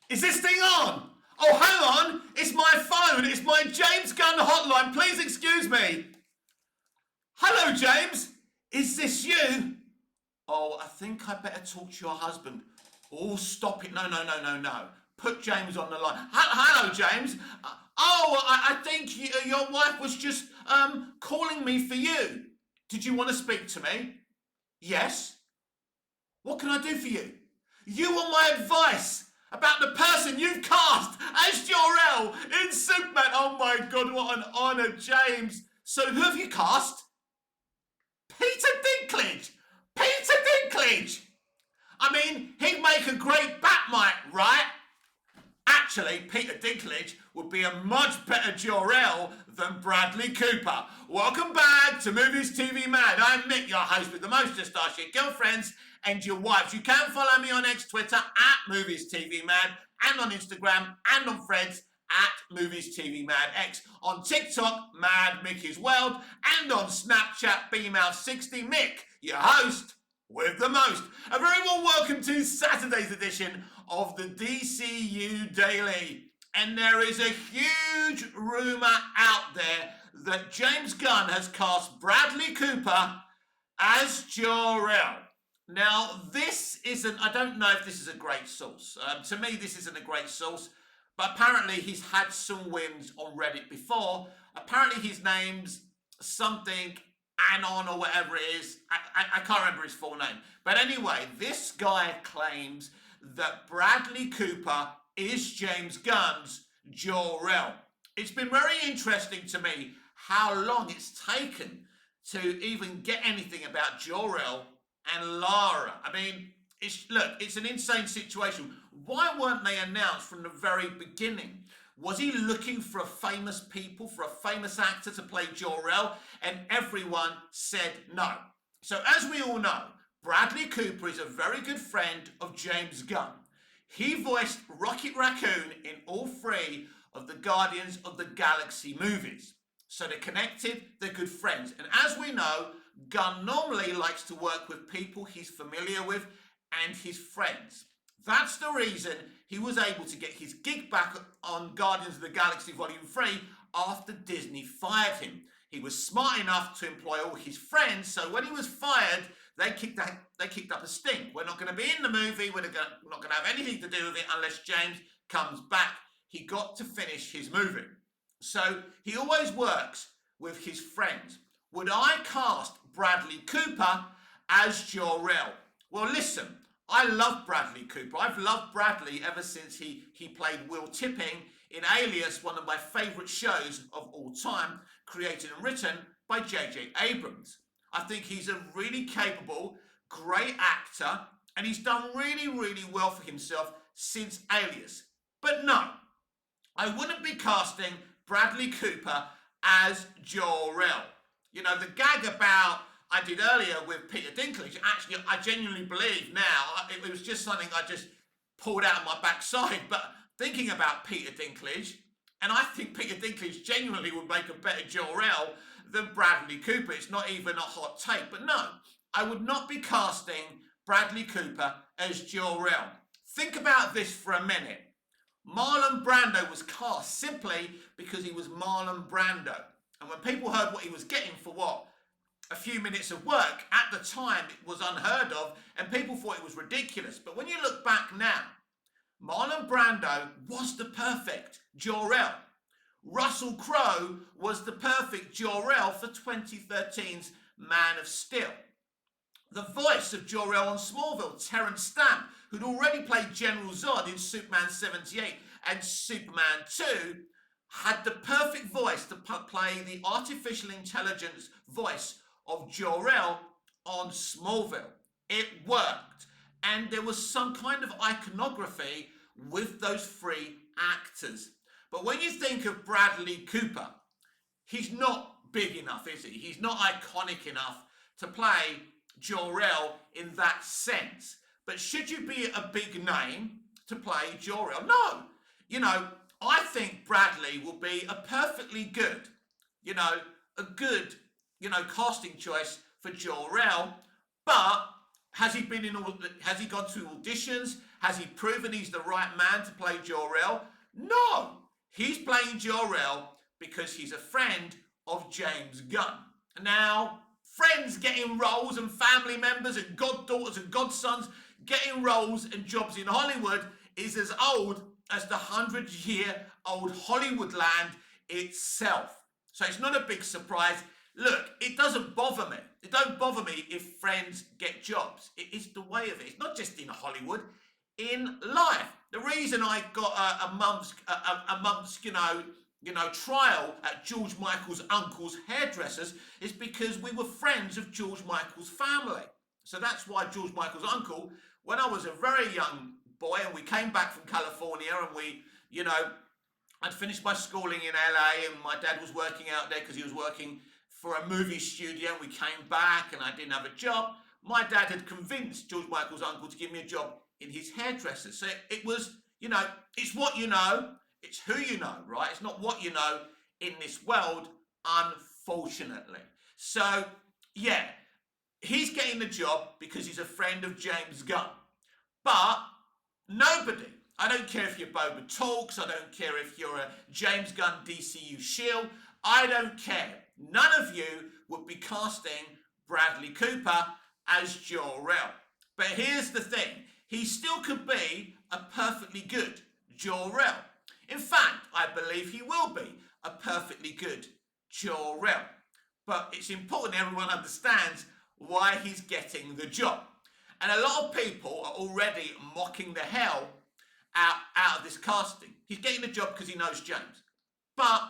Is this thing on? Oh, hang on. It's my phone. It's my James Gunn hotline. Please excuse me. Hello, James. Is this you? Oh, I think I better talk to your husband. Oh, stop it. No, no, no, no, no. Put James on the line. Hello, James. I think your wife was just calling me for you. Did you want to speak to me? Yes. What can I do for you? You want my advice about the person you've cast as Jorel in Superman. Oh my God, what an honour, James. So who have you cast? Peter Dinklage. Peter Dinklage. I mean, he'd make a great Batmite, right? Actually, Peter Dinklage would be a much better Jor-El than Bradley Cooper. Welcome back to Movies TV Mad. I'm Mick, your host with the most to start your girlfriends and your wives. You can follow me on X Twitter at Movies TV Mad and on Instagram and on Threads at Movies TV Mad X. On TikTok, Mad Mickey's World, and on Snapchat, BMouth60 Mick, your host with the most. A very warm welcome to Saturday's edition of the DCU Daily. And there is a huge rumour out there that James Gunn has cast Bradley Cooper as Jor-El. Now, I don't know if this is a great source. To me, this isn't a great source, but apparently he's had some wins on Reddit before. Apparently his name's something Anon or whatever it is. I can't remember his full name. But anyway, this guy claims that Bradley Cooper is James Gunn's Jor-El. It's been very interesting to me how long it's taken to even get anything about Jor-El and Lara. I mean, it's an insane situation. Why weren't they announced from the very beginning? Was he looking for a famous actor to play Jor-El? And everyone said no. So as we all know, Bradley Cooper is a very good friend of James Gunn. He voiced Rocket Raccoon in all three of the Guardians of the Galaxy movies. So they're connected, they're good friends. And as we know, Gunn normally likes to work with people he's familiar with and his friends. That's the reason he was able to get his gig back on Guardians of the Galaxy Volume 3 after Disney fired him. He was smart enough to employ all his friends, so when he was fired, they kicked up a stink. We're not going to be in the movie, we're not going to have anything to do with it unless James comes back. He got to finish his movie. So he always works with his friends. Would I cast Bradley Cooper as Jor-El? Well, listen, I love Bradley Cooper. I've loved Bradley ever since he played Will Tipping in Alias, one of my favourite shows of all time, created and written by J.J. Abrams. I think he's a really capable, great actor, and he's done really, really well for himself since Alias. But no, I wouldn't be casting Bradley Cooper as Jor-El. You know, the gag about I did earlier with Peter Dinklage, actually, I genuinely believe now, it was just something I just pulled out of my backside, but thinking about Peter Dinklage, and I think Peter Dinklage genuinely would make a better Jor-El than Bradley Cooper. It's not even a hot take, but no, I would not be casting Bradley Cooper as Jor-El. Think about this for a minute. Marlon Brando was cast simply because he was Marlon Brando. And when people heard what he was getting for a few minutes of work, at the time it was unheard of and people thought it was ridiculous. But when you look back now, Marlon Brando was the perfect Jor-El. Russell Crowe was the perfect Jor-El for 2013's Man of Steel. The voice of Jor-El on Smallville, Terrence Stamp, who'd already played General Zod in Superman 78 and Superman 2, had the perfect voice to play the artificial intelligence voice of Jor-El on Smallville. It worked. And there was some kind of iconography with those three actors. But when you think of Bradley Cooper, he's not big enough, is he? He's not iconic enough to play Jor-El in that sense. But should you be a big name to play Jor-El? No. You know, I think Bradley will be a perfectly good, casting choice for Jor-El. But has he gone through auditions? Has he proven he's the right man to play Jorel? No. He's playing Jorel because he's a friend of James Gunn. Now, friends getting roles and family members and goddaughters and godsons getting roles and jobs in Hollywood is as old as the 100-year-old Hollywood land itself. So it's not a big surprise. Look, it doesn't bother me. It don't bother me if friends get jobs. It is the way of it. It's not just in Hollywood, in life. The reason I got a month's trial at George Michael's uncle's hairdressers is because we were friends of George Michael's family. So that's why George Michael's uncle, when I was a very young boy and we came back from California and we, I'd finished my schooling in LA and my dad was working out there because he was working for a movie studio. We came back and I didn't have a job. My dad had convinced George Michael's uncle to give me a job in his hairdresser. So it was, it's what you know, it's who you know, right? It's not what you know in this world, unfortunately. So, yeah, he's getting the job because he's a friend of James Gunn. But nobody, I don't care if you're Boba Talks, I don't care if you're a James Gunn DCU shield, I don't care. None of you would be casting Bradley Cooper as Jor-El. But here's the thing, he still could be a perfectly good Jor-El. In fact, I believe he will be a perfectly good Jor-El. But it's important everyone understands why he's getting the job. And a lot of people are already mocking the hell out of this casting. He's getting the job because he knows James. But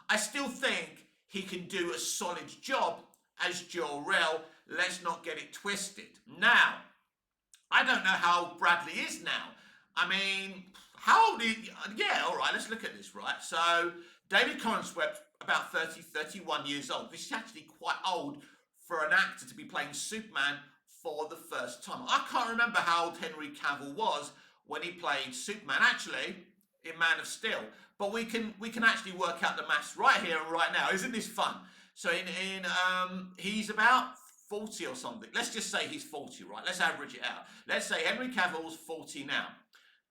I still think he can do a solid job as Jor-El. Let's not get it twisted. Now, I don't know how old Bradley is now. I mean, how old is he? Yeah, all right, let's look at this, right? So, David Corenswet, about 30, 31 years old. This is actually quite old for an actor to be playing Superman for the first time. I can't remember how old Henry Cavill was when he played Superman, actually, in Man of Steel. But we can actually work out the maths right here and right now. Isn't this fun? So he's about 40 or something. Let's just say he's 40, right? Let's average it out. Let's say Henry Cavill's 40 now.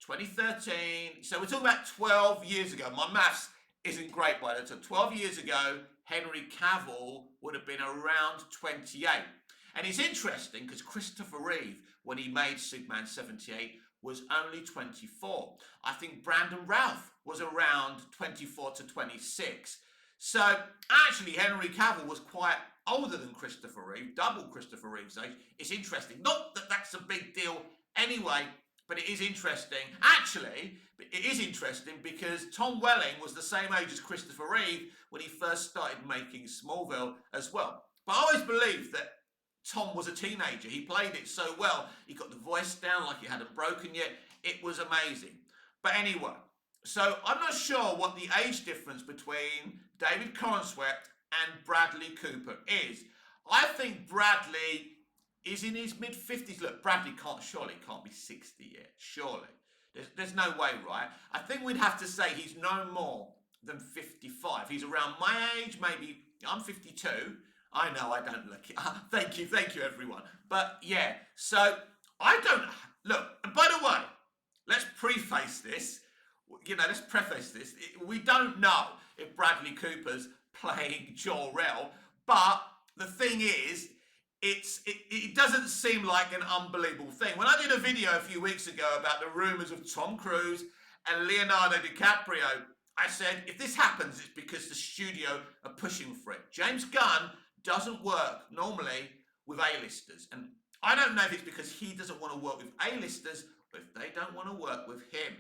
2013. So we're talking about 12 years ago. My maths isn't great by the time. 12 years ago, Henry Cavill would have been around 28. And it's interesting because Christopher Reeve, when he made Superman 78, was only 24. I think Brandon Routh was around 24 to 26. So actually Henry Cavill was quite older than Christopher Reeve, double Christopher Reeve's age. It's interesting. Not that that's a big deal anyway, but it is interesting. Actually, it is interesting because Tom Welling was the same age as Christopher Reeve when he first started making Smallville as well. But I always believed that Tom was a teenager. He played it so well. He got the voice down like it hadn't broken yet. It was amazing. But anyway, so I'm not sure what the age difference between David Corenswet and Bradley Cooper is. I think Bradley is in his mid-50s. Look, Bradley surely can't be 60 yet. Surely. There's no way, right? I think we'd have to say he's no more than 55. He's around my age, maybe. I'm 52. I know I don't look it. Thank you, everyone. But yeah, so I don't look. And by the way, let's preface this. Let's preface this. We don't know if Bradley Cooper's playing Jor-El, but the thing is, it doesn't seem like an unbelievable thing. When I did a video a few weeks ago about the rumors of Tom Cruise and Leonardo DiCaprio, I said if this happens, it's because the studio are pushing for it. James Gunn doesn't work normally with A-listers. And I don't know if it's because he doesn't want to work with A-listers or if they don't want to work with him.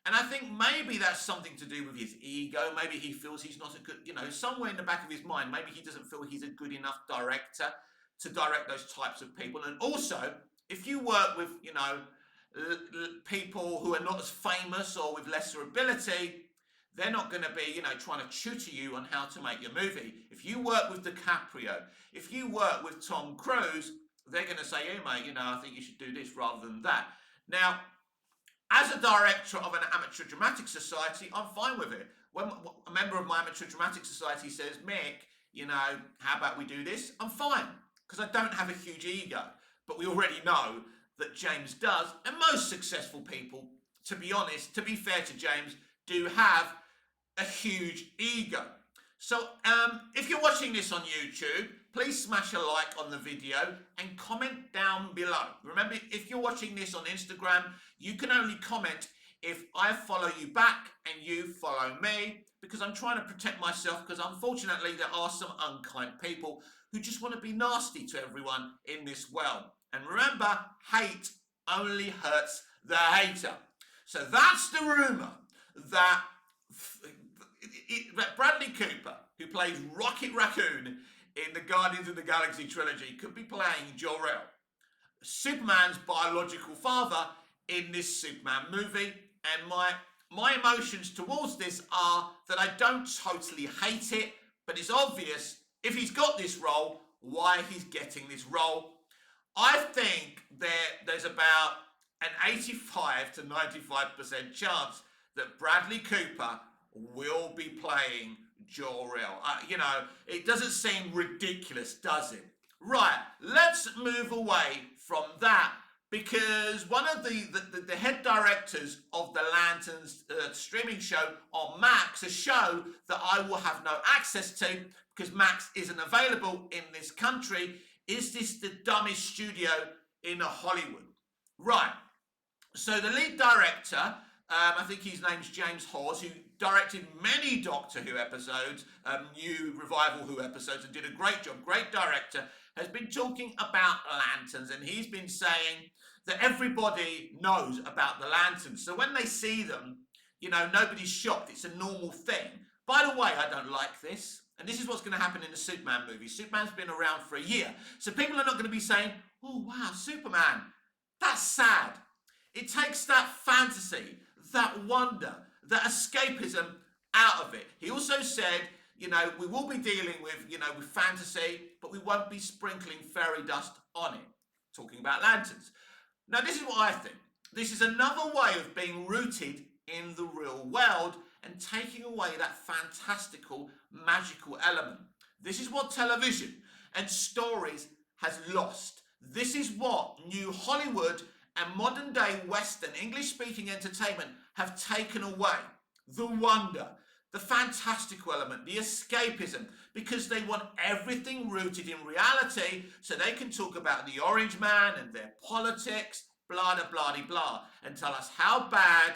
And I think maybe that's something to do with his ego. Maybe he feels he's not a good, somewhere in the back of his mind, maybe he doesn't feel he's a good enough director to direct those types of people. And also, if you work with, people who are not as famous or with lesser ability, they're not going to be, trying to tutor you on how to make your movie. If you work with DiCaprio, if you work with Tom Cruise, they're going to say, hey, mate, I think you should do this rather than that. Now, as a director of an amateur dramatic society, I'm fine with it. When a member of my amateur dramatic society says, Mick, how about we do this? I'm fine, because I don't have a huge ego. But we already know that James does, and most successful people, to be honest, to be fair to James, do have a huge ego. So if you're watching this on YouTube, please smash a like on the video and comment down below. Remember, if you're watching this on Instagram, you can only comment if I follow you back and you follow me, because I'm trying to protect myself, because unfortunately there are some unkind people who just want to be nasty to everyone in this world. And remember, hate only hurts the hater. So that's the rumour that Bradley Cooper, who plays Rocket Raccoon in the Guardians of the Galaxy trilogy, could be playing Jor-El, Superman's biological father, in this Superman movie. And my emotions towards this are that I don't totally hate it, but it's obvious if he's got this role, why he's getting this role. I think there's about an 85 to 95% chance that Bradley Cooper will be playing Jor-El. It doesn't seem ridiculous, does it? Right, let's move away from that, because one of the head directors of the Lanterns streaming show on Max, a show that I will have no access to because Max isn't available in this country, is this the dumbest studio in Hollywood? Right, so the lead director, I think his name's James Hawes, who directed many Doctor Who episodes, new Revival Who episodes, and did a great job, great director, has been talking about lanterns, and he's been saying that everybody knows about the lanterns. So when they see them, nobody's shocked. It's a normal thing. By the way, I don't like this. And this is what's going to happen in the Superman movie. Superman's been around for a year. So people are not going to be saying, oh, wow, Superman, that's sad. It takes that fantasy, that wonder, that escapism out of it. He also said, we will be dealing with, with fantasy, but we won't be sprinkling fairy dust on it. Talking about lanterns. Now, this is what I think. This is another way of being rooted in the real world and taking away that fantastical, magical element. This is what television and stories has lost. This is what New Hollywood and modern day Western English-speaking entertainment have taken away. The wonder, the fantastical element, the escapism, because they want everything rooted in reality so they can talk about the Orange Man and their politics, blah, blah, blah, blah, and tell us how bad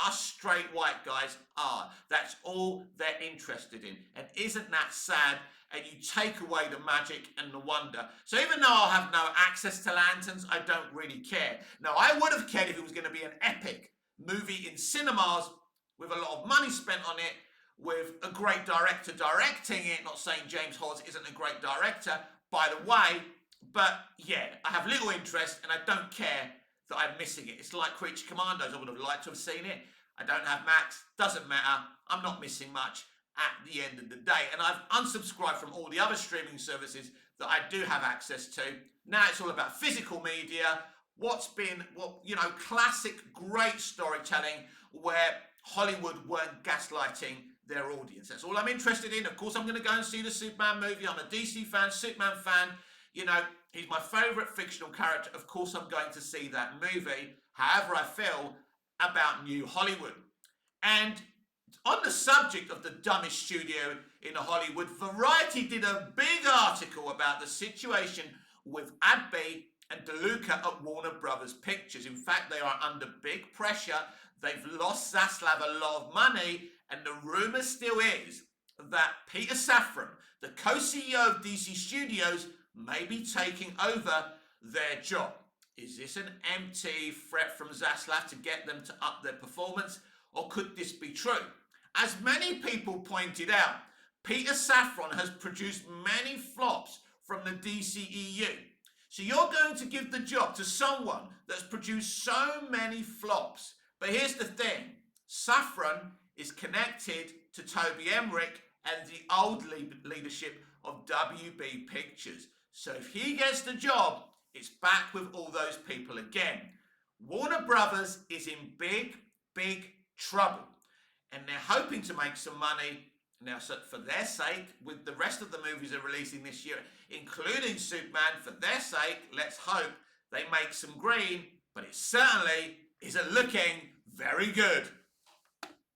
us straight white guys are. That's all they're interested in. And isn't that sad? And you take away the magic and the wonder. So even though I'll have no access to lanterns, I don't really care. Now, I would have cared if it was going to be an epic movie in cinemas with a lot of money spent on it, with a great director directing it. Not saying James Hawes isn't a great director, by the way, but yeah, I have little interest and I don't care that I'm missing it. It's like Creature Commandos. I would have liked to have seen it. I don't have Max. Doesn't matter. I'm not missing much at the end of the day. And I've unsubscribed from all the other streaming services that I do have access to. Now it's all about physical media. Classic great storytelling where Hollywood weren't gaslighting their audience. That's all I'm interested in. Of course, I'm going to go and see the Superman movie. I'm a DC fan, Superman fan. He's my favourite fictional character. Of course, I'm going to see that movie. However I feel about New Hollywood. And on the subject of the dumbest studio in Hollywood, Variety did a big article about the situation with Adby and DeLuca at Warner Brothers Pictures. In fact, they are under big pressure. They've lost Zaslav a lot of money, and the rumour still is that Peter Safran, the co-CEO of DC Studios, may be taking over their job. Is this an empty threat from Zaslav to get them to up their performance, or could this be true? As many people pointed out, Peter Safran has produced many flops from the DCEU. So you're going to give the job to someone that's produced so many flops. But here's the thing, Safran is connected to Toby Emmerich and the old leadership of WB Pictures. So if he gets the job, it's back with all those people again. Warner Brothers is in big, big trouble. And they're hoping to make some money now, so for their sake, with the rest of the movies they're releasing this year, including Superman, for their sake, let's hope They make some green, but it certainly isn't looking very good.